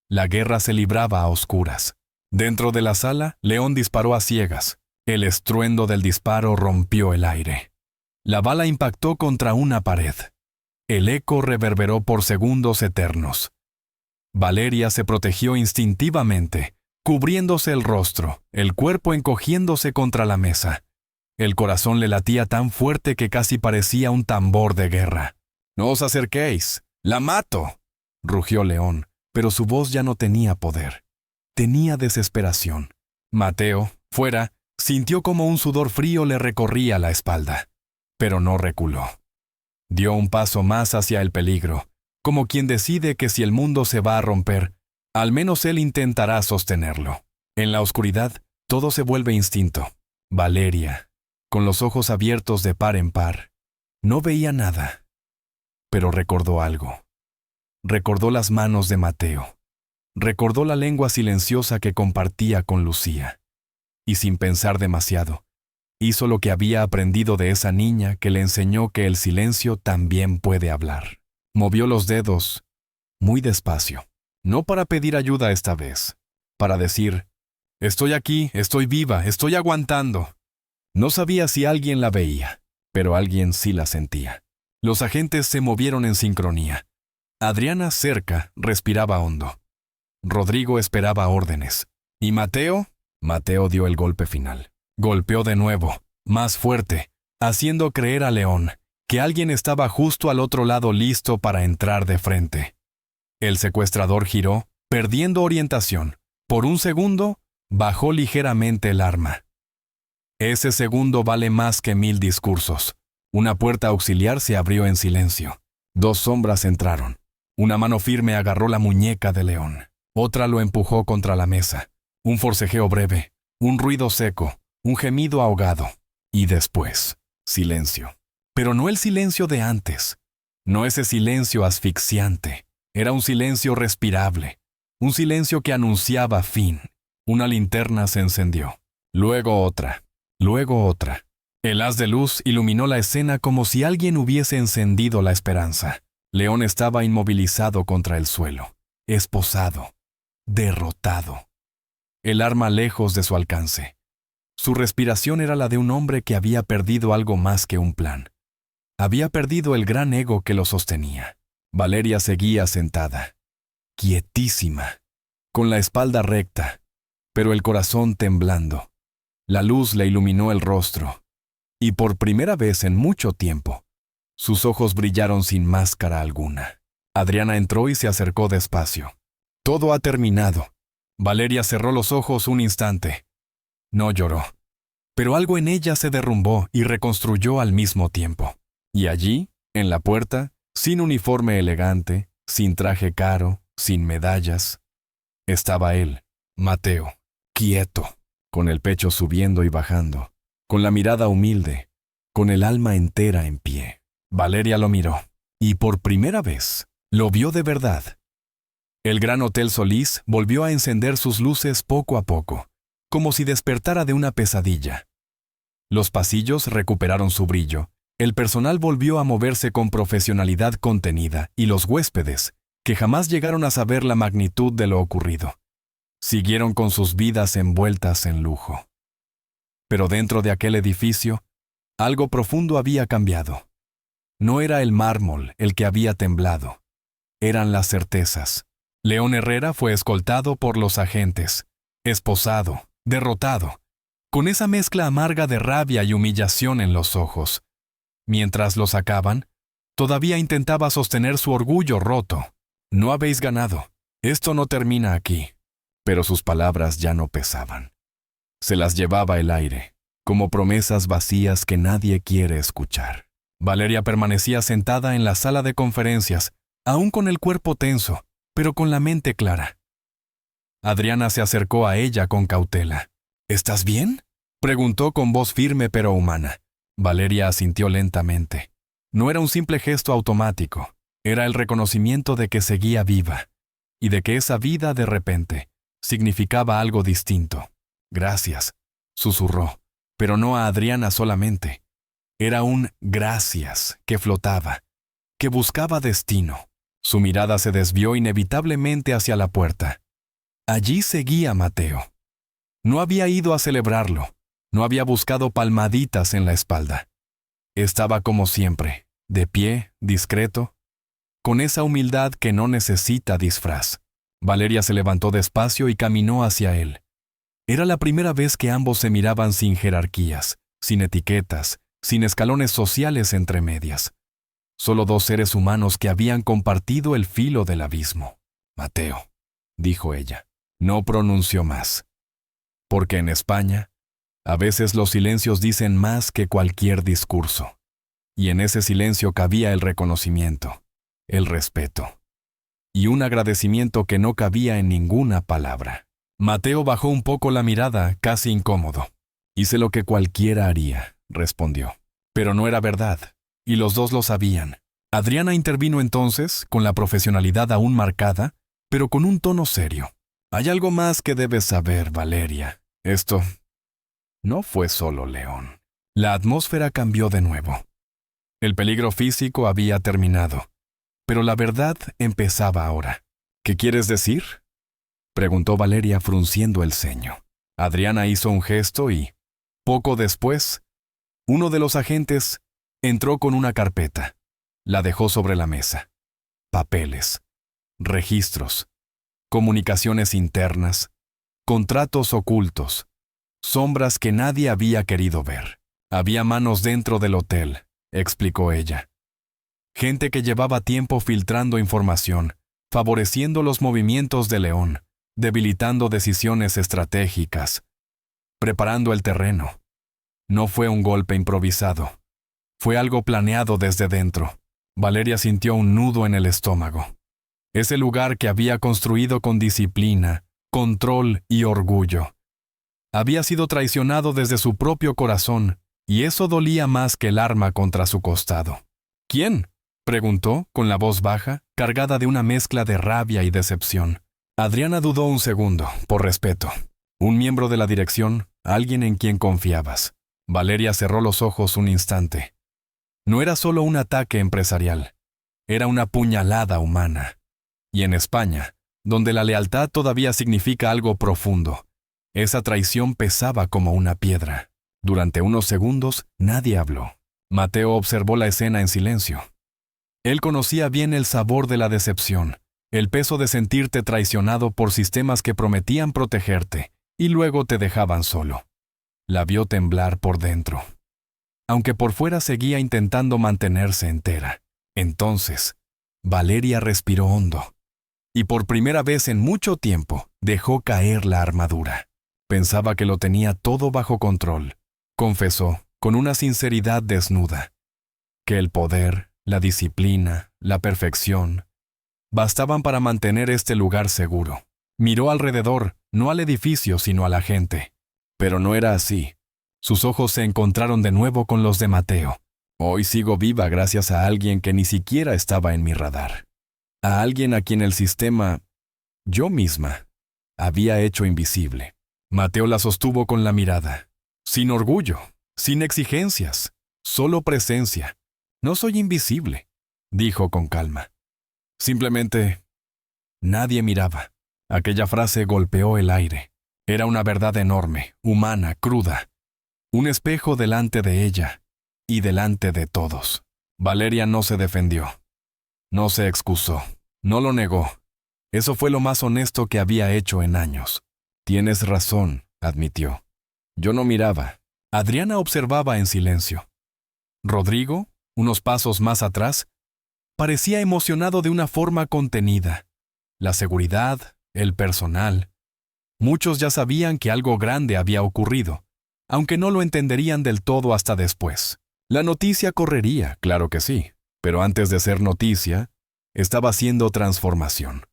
la guerra se libraba a oscuras. Dentro de la sala, León disparó a ciegas. El estruendo del disparo rompió el aire. La bala impactó contra una pared. El eco reverberó por segundos eternos. Valeria se protegió instintivamente, cubriéndose el rostro, el cuerpo encogiéndose contra la mesa. El corazón le latía tan fuerte que casi parecía un tambor de guerra. «No os acerquéis, la mato», rugió León, pero su voz ya no tenía poder. Tenía desesperación. Mateo, fuera, sintió como un sudor frío le recorría la espalda, pero no reculó. Dio un paso más hacia el peligro, como quien decide que si el mundo se va a romper, al menos él intentará sostenerlo. En la oscuridad, todo se vuelve instinto. Valeria, con los ojos abiertos de par en par, no veía nada, pero recordó algo. Recordó las manos de Mateo. Recordó la lengua silenciosa que compartía con Lucía. Y sin pensar demasiado, hizo lo que había aprendido de esa niña que le enseñó que el silencio también puede hablar. Movió los dedos, muy despacio, no para pedir ayuda esta vez, para decir, «Estoy aquí, estoy viva, estoy aguantando». No sabía si alguien la veía, pero alguien sí la sentía. Los agentes se movieron en sincronía. Adriana, cerca, respiraba hondo. Rodrigo esperaba órdenes. ¿Y Mateo? Mateo dio el golpe final. Golpeó de nuevo, más fuerte, haciendo creer a León que alguien estaba justo al otro lado listo para entrar de frente. El secuestrador giró, perdiendo orientación. Por un segundo, bajó ligeramente el arma. Ese segundo vale más que 1000 discursos. Una puerta auxiliar se abrió en silencio. 2 sombras entraron. Una mano firme agarró la muñeca de León. Otra lo empujó contra la mesa. Un forcejeo breve, un ruido seco, un gemido ahogado. Y después, silencio. Pero no el silencio de antes. No ese silencio asfixiante. Era un silencio respirable. Un silencio que anunciaba fin. Una linterna se encendió. Luego otra. Luego otra. El haz de luz iluminó la escena como si alguien hubiese encendido la esperanza. León estaba inmovilizado contra el suelo, esposado, derrotado. El arma lejos de su alcance. Su respiración era la de un hombre que había perdido algo más que un plan. Había perdido el gran ego que lo sostenía. Valeria seguía sentada. quietísima, con la espalda recta, pero el corazón temblando. La luz le iluminó el rostro, y por primera vez en mucho tiempo, sus ojos brillaron sin máscara alguna. Adriana entró y se acercó despacio. Todo ha terminado. Valeria cerró los ojos un instante. No lloró, pero algo en ella se derrumbó y reconstruyó al mismo tiempo. Y allí, en la puerta, sin uniforme elegante, sin traje caro, sin medallas, estaba él, Mateo, quieto, con el pecho subiendo y bajando, con la mirada humilde, con el alma entera en pie. Valeria lo miró, y por primera vez, lo vio de verdad. El Gran Hotel Solís volvió a encender sus luces poco a poco, como si despertara de una pesadilla. Los pasillos recuperaron su brillo, el personal volvió a moverse con profesionalidad contenida y los huéspedes, que jamás llegaron a saber la magnitud de lo ocurrido, siguieron con sus vidas envueltas en lujo. Pero dentro de aquel edificio, algo profundo había cambiado. No era el mármol el que había temblado, eran las certezas. León Herrera fue escoltado por los agentes, esposado, derrotado, con esa mezcla amarga de rabia y humillación en los ojos. Mientras lo sacaban, todavía intentaba sostener su orgullo roto. No habéis ganado. Esto no termina aquí. Pero sus palabras ya no pesaban. Se las llevaba el aire, como promesas vacías que nadie quiere escuchar. Valeria permanecía sentada en la sala de conferencias, aún con el cuerpo tenso, pero con la mente clara. Adriana se acercó a ella con cautela. ¿Estás bien?, preguntó con voz firme pero humana. Valeria asintió lentamente. No era un simple gesto automático, era el reconocimiento de que seguía viva, y de que esa vida de repente significaba algo distinto. Gracias, susurró, pero no a Adriana solamente. Era un gracias que flotaba, que buscaba destino. Su mirada se desvió inevitablemente hacia la puerta. Allí seguía Mateo. No había ido a celebrarlo, no había buscado palmaditas en la espalda. Estaba como siempre, de pie, discreto, con esa humildad que no necesita disfraz. Valeria se levantó despacio y caminó hacia él. Era la primera vez que ambos se miraban sin jerarquías, sin etiquetas, sin escalones sociales entre medias. Solo dos seres humanos que habían compartido el filo del abismo. Mateo, dijo ella. No pronunció más. Porque en España, a veces los silencios dicen más que cualquier discurso. Y en ese silencio cabía el reconocimiento, el respeto, y un agradecimiento que no cabía en ninguna palabra. Mateo bajó un poco la mirada, casi incómodo. Hice lo que cualquiera haría, respondió. Pero no era verdad, y los dos lo sabían. Adriana intervino entonces, con la profesionalidad aún marcada, pero con un tono serio. Hay algo más que debes saber, Valeria. Esto no fue solo León. La atmósfera cambió de nuevo. El peligro físico había terminado, pero la verdad empezaba ahora. ¿Qué quieres decir?, preguntó Valeria frunciendo el ceño. Adriana hizo un gesto y, poco después, uno de los agentes entró con una carpeta. La dejó sobre la mesa. Papeles, registros, comunicaciones internas, contratos ocultos, sombras que nadie había querido ver. Había manos dentro del hotel, explicó ella. Gente que llevaba tiempo filtrando información, favoreciendo los movimientos de León, debilitando decisiones estratégicas, preparando el terreno. No fue un golpe improvisado. Fue algo planeado desde dentro. Valeria sintió un nudo en el estómago. Ese lugar que había construido con disciplina, control y orgullo, había sido traicionado desde su propio corazón, y eso dolía más que el arma contra su costado. ¿Quién?, preguntó, con la voz baja, cargada de una mezcla de rabia y decepción. Adriana dudó un segundo, por respeto. Un miembro de la dirección, alguien en quien confiabas. Valeria cerró los ojos un instante. No era solo un ataque empresarial, era una puñalada humana. Y en España, donde la lealtad todavía significa algo profundo, esa traición pesaba como una piedra. Durante unos segundos, nadie habló. Mateo observó la escena en silencio. Él conocía bien el sabor de la decepción, El peso de sentirte traicionado por sistemas que prometían protegerte y luego te dejaban solo. La vio temblar por dentro, aunque por fuera seguía intentando mantenerse entera. Entonces, Valeria respiró hondo, y por primera vez en mucho tiempo dejó caer la armadura. Pensaba que lo tenía todo bajo control. Confesó, con una sinceridad desnuda, que el poder, la disciplina, la perfección, bastaban para mantener este lugar seguro. Miró alrededor, no al edificio, sino a la gente. Pero no era así. Sus ojos se encontraron de nuevo con los de Mateo. Hoy sigo viva gracias a alguien que ni siquiera estaba en mi radar. A alguien a quien el sistema, yo misma, había hecho invisible. Mateo la sostuvo con la mirada. Sin orgullo, sin exigencias, solo presencia. No soy invisible, dijo con calma. Simplemente, nadie miraba. Aquella frase golpeó el aire. Era una verdad enorme, humana, cruda. Un espejo delante de ella y delante de todos. Valeria no se defendió. No se excusó. No lo negó. Eso fue lo más honesto que había hecho en años. Tienes razón, admitió. Yo no miraba. Adriana observaba en silencio. Rodrigo, unos pasos más atrás, parecía emocionado de una forma contenida. La seguridad, el personal. Muchos ya sabían que algo grande había ocurrido, aunque no lo entenderían del todo hasta después. La noticia correría, claro que sí, pero antes de ser noticia, estaba haciendo transformación.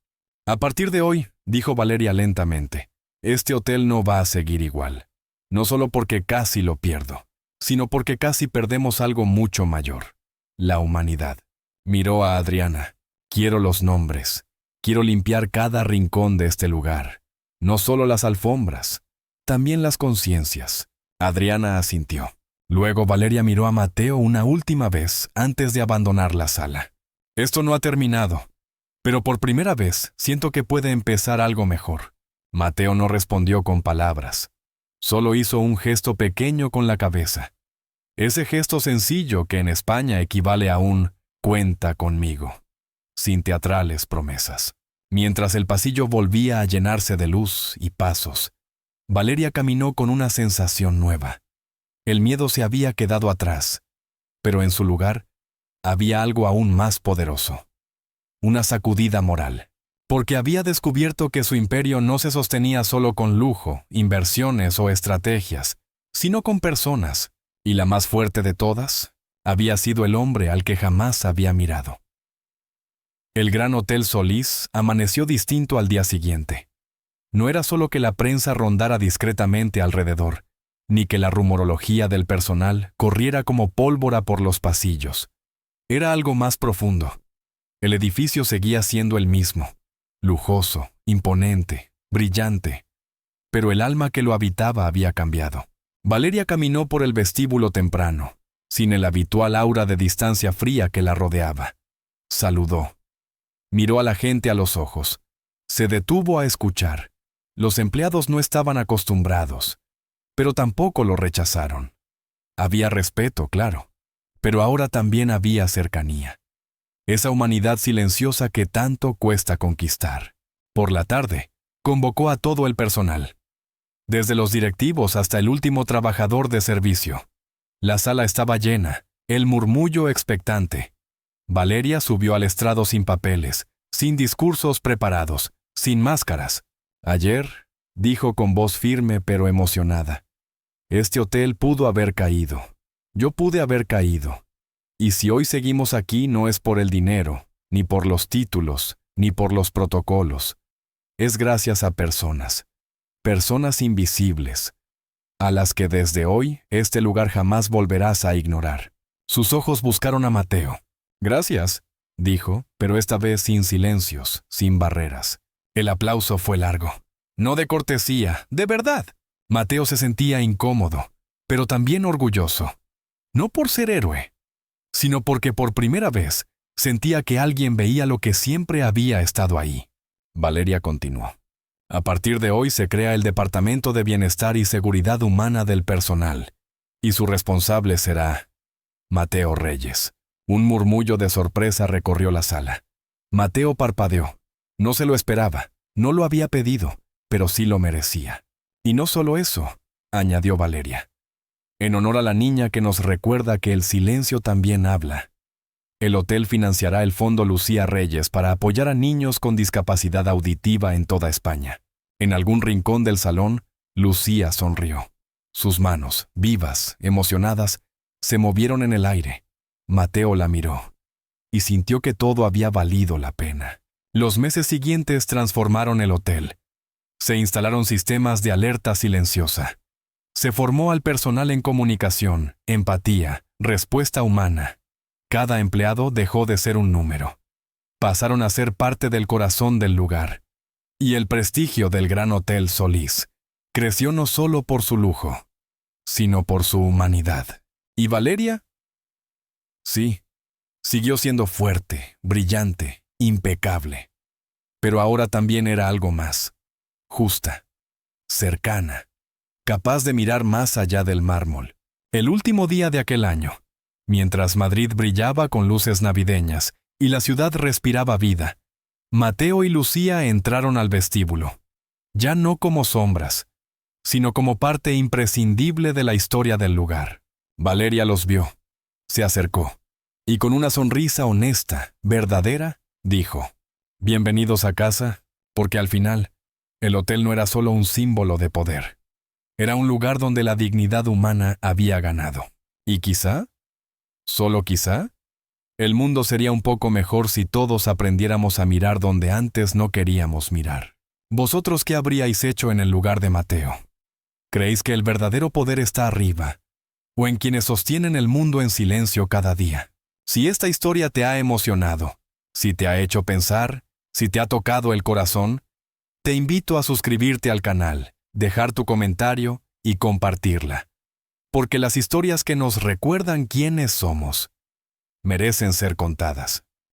A partir de hoy, dijo Valeria lentamente, este hotel no va a seguir igual. No solo porque casi lo pierdo, sino porque casi perdemos algo mucho mayor. La humanidad. Miró a Adriana. Quiero los nombres. Quiero limpiar cada rincón de este lugar. No solo las alfombras, también las conciencias. Adriana asintió. Luego Valeria miró a Mateo una última vez antes de abandonar la sala. Esto no ha terminado, pero por primera vez siento que puede empezar algo mejor. Mateo no respondió con palabras. Solo hizo un gesto pequeño con la cabeza. Ese gesto sencillo que en España equivale a un «cuenta conmigo», sin teatrales promesas. Mientras el pasillo volvía a llenarse de luz y pasos, Valeria caminó con una sensación nueva. El miedo se había quedado atrás, pero en su lugar había algo aún más poderoso. Una sacudida moral. Porque había descubierto que su imperio no se sostenía solo con lujo, inversiones o estrategias, sino con personas, y la más fuerte de todas, había sido el hombre al que jamás había mirado. El Gran Hotel Solís amaneció distinto al día siguiente. No era solo que la prensa rondara discretamente alrededor, ni que la rumorología del personal corriera como pólvora por los pasillos. Era algo más profundo. El edificio seguía siendo el mismo, lujoso, imponente, brillante, pero el alma que lo habitaba había cambiado. Valeria caminó por el vestíbulo temprano, sin el habitual aura de distancia fría que la rodeaba. Saludó. Miró a la gente a los ojos. Se detuvo a escuchar. Los empleados no estaban acostumbrados, pero tampoco lo rechazaron. Había respeto, claro, pero ahora también había cercanía. Esa humanidad silenciosa que tanto cuesta conquistar. Por la tarde, convocó a todo el personal, desde los directivos hasta el último trabajador de servicio. La sala estaba llena, el murmullo expectante. Valeria subió al estrado sin papeles, sin discursos preparados, sin máscaras. Ayer, dijo con voz firme pero emocionada, este hotel pudo haber caído. Yo pude haber caído. Y si hoy seguimos aquí no es por el dinero, ni por los títulos, ni por los protocolos. Es gracias a personas. Personas invisibles, a las que desde hoy este lugar jamás volverás a ignorar. Sus ojos buscaron a Mateo. Gracias, dijo, pero esta vez sin silencios, sin barreras. El aplauso fue largo. No de cortesía, de verdad. Mateo se sentía incómodo, pero también orgulloso. No por ser héroe, sino porque por primera vez sentía que alguien veía lo que siempre había estado ahí. Valeria continuó. A partir de hoy se crea el Departamento de Bienestar y Seguridad Humana del Personal, y su responsable será Mateo Reyes. Un murmullo de sorpresa recorrió la sala. Mateo parpadeó. No se lo esperaba, no lo había pedido, pero sí lo merecía. Y no solo eso, añadió Valeria. En honor a la niña que nos recuerda que el silencio también habla. El hotel financiará el Fondo Lucía Reyes para apoyar a niños con discapacidad auditiva en toda España. En algún rincón del salón, Lucía sonrió. Sus manos, vivas, emocionadas, se movieron en el aire. Mateo la miró y sintió que todo había valido la pena. Los meses siguientes transformaron el hotel. Se instalaron sistemas de alerta silenciosa. Se formó al personal en comunicación, empatía, respuesta humana. Cada empleado dejó de ser un número. Pasaron a ser parte del corazón del lugar. Y el prestigio del Gran Hotel Solís creció no solo por su lujo, sino por su humanidad. ¿Y Valeria? Sí, siguió siendo fuerte, brillante, impecable. Pero ahora también era algo más. Justa, cercana, capaz de mirar más allá del mármol. El último día de aquel año, mientras Madrid brillaba con luces navideñas y la ciudad respiraba vida, Mateo y Lucía entraron al vestíbulo, ya no como sombras, sino como parte imprescindible de la historia del lugar. Valeria los vio, se acercó, y con una sonrisa honesta, verdadera, dijo: «Bienvenidos a casa, porque al final, el hotel no era solo un símbolo de poder. Era un lugar donde la dignidad humana había ganado. Y quizá, solo quizá, el mundo sería un poco mejor si todos aprendiéramos a mirar donde antes no queríamos mirar». ¿Vosotros qué habríais hecho en el lugar de Mateo? ¿Creéis que el verdadero poder está arriba, o en quienes sostienen el mundo en silencio cada día? Si esta historia te ha emocionado, si te ha hecho pensar, si te ha tocado el corazón, te invito a suscribirte al canal, dejar tu comentario y compartirla. Porque las historias que nos recuerdan quiénes somos merecen ser contadas.